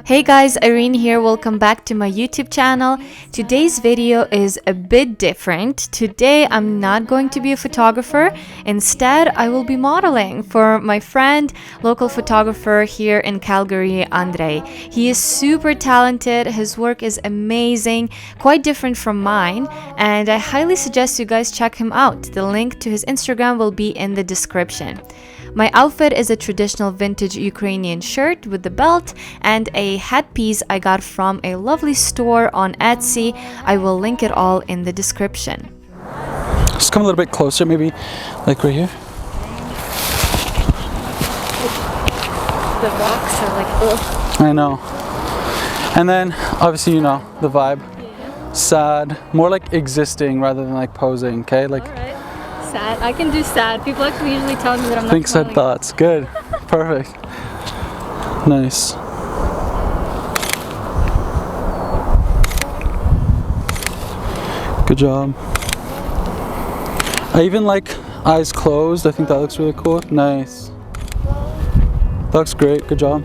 Hey guys, Irene here. Welcome back to my YouTube channel. Today's video is a bit different. Today I'm not going to be a photographer. Instead, I will be modeling for my friend, local photographer here in Calgary, Andre. He is super talented. His work is amazing, quite different from mine, and I highly suggest you guys check him out. The link to his Instagram will be in the description. My outfit is a traditional vintage Ukrainian shirt with the belt and a headpiece I got from a lovely store on Etsy. I will link it all in the description. Just come a little bit closer, maybe like right here. The rocks are like, ugh. I know. And then obviously you know the vibe. Sad, more like existing rather than like posing, okay? Like Sad. I can do sad. People actually usually tell me that I'm not think smiling. sad thoughts. Good. Perfect. Nice. Good job. I even like eyes closed. I think that looks really cool. Nice. That looks great. Good job.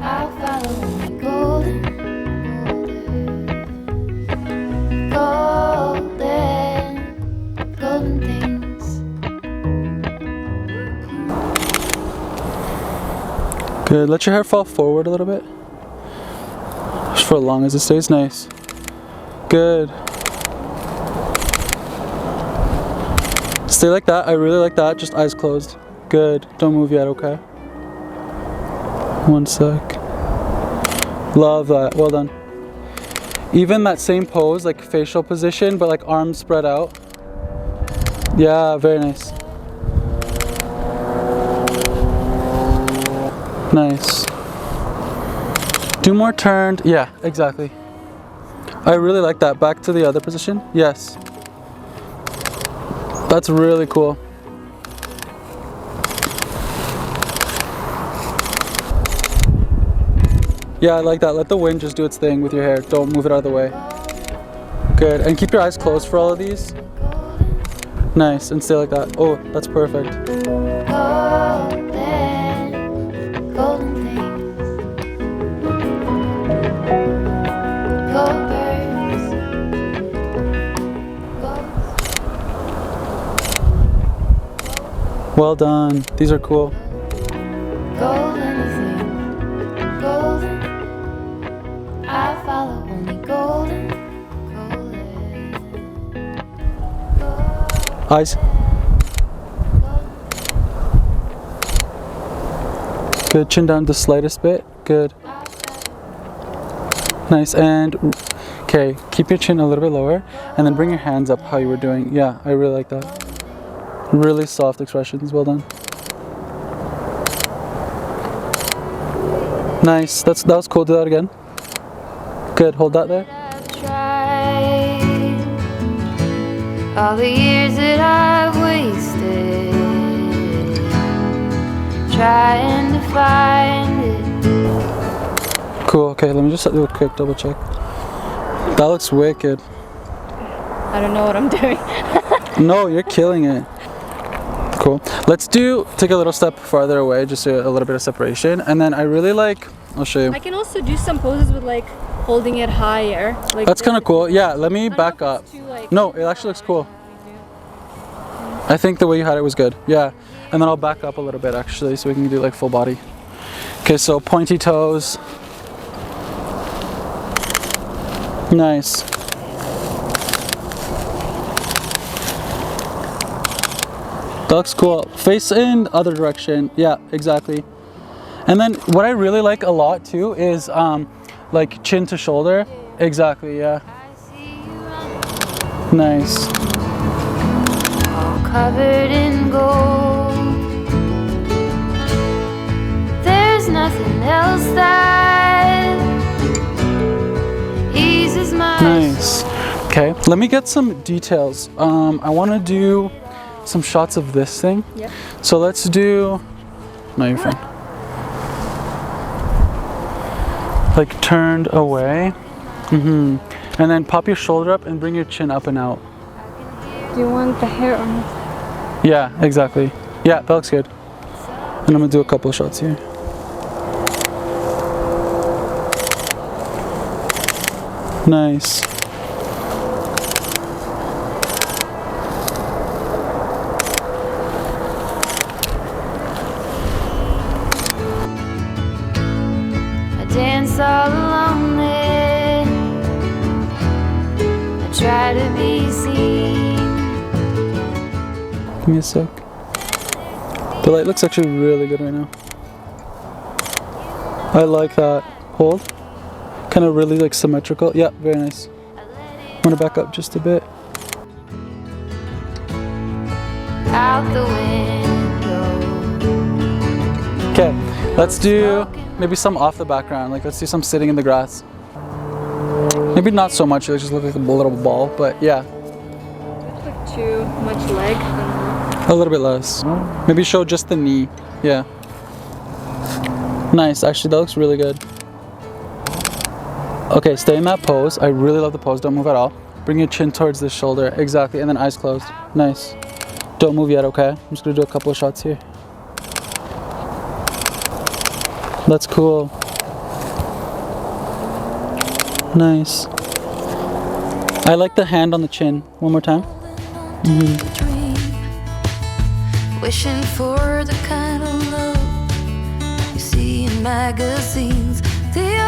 Good. Let your hair fall forward a little bit. Just for as long as it stays nice. Good. Stay like that. I really like that. Just eyes closed. Good. Don't move yet, okay? One sec. Love that. Well done. Even that same pose, like facial position, but like arms spread out. Yeah, very nice. Nice. Do more turned. Yeah, exactly. I really like that. Back to the other position. Yes. That's really cool. Yeah, I like that. Let the wind just do its thing with your hair. Don't move it out of the way. Good. And keep your eyes closed for all of these. Nice. And stay like that. Oh, that's perfect. Well done. These are cool. Eyes. Good. Chin down the slightest bit. Good. Nice. And okay, keep your chin a little bit lower and then bring your hands up how you were doing. Yeah, I really like that. Really soft expressions. Well done. Nice. That was cool. Do that again. Good. Hold that there. All the years that I've wasted trying to find it. Cool. Okay, let me just do a quick double check. That looks wicked. I don't know what I'm doing. No, you're killing it. Cool. Let's take a little step farther away, just a little bit of separation, and then I really like. I'll show you. I can also do some poses with like holding it higher. Like that's kind of cool. Yeah. Let me back up. No, it actually looks cool. I think the way you had it was good. Yeah. And then I'll back up a little bit actually, so we can do like full body. Okay. So pointy toes. Nice. That looks cool. Face in other direction. Yeah, exactly. And then what I really like a lot too is like chin to shoulder. Exactly, yeah. Nice. All covered in gold. There's nothing else that eases my Nice. Okay, let me get some details. I want to do some shots of this thing. Yep. So let's do. No, you're fine. Like turned away. And then pop your shoulder up and bring your chin up and out. Do you want the hair on? Yeah, exactly. Yeah, that looks good. And I'm gonna do a couple of shots here. Nice. I dance all alone there. I try to be seen. Give me a sec. The light looks actually really good right now. I like that. Hold. Kind of really like symmetrical. Yeah, very nice. I'm gonna back up just a bit. Out the window. Okay, let's do maybe some off the background. Like let's do some sitting in the grass. Maybe not so much. It just look like a little ball, but yeah. Looks like too much leg. A little bit less. Maybe show just the knee. Yeah. Nice. Actually, that looks really good. Okay, stay in that pose. I really love the pose. Don't move at all. Bring your chin towards the shoulder. Exactly. And then eyes closed. Nice. Don't move yet, okay? I'm just going to do a couple of shots here. That's cool. Nice. I like the hand on the chin. One more time. Wishing for the kind of love you see in magazines. The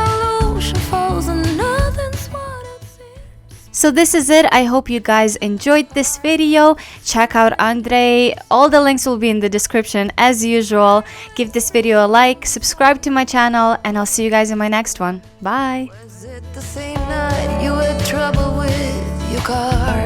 illusion falls and nothing's what it seems. So this is it. I hope you guys enjoyed this video. Check out Andre. All the links will be in the description as usual. Give this video a like, subscribe to my channel, and I'll see you guys in my next one. Bye. Was it the same night you had trouble with your car?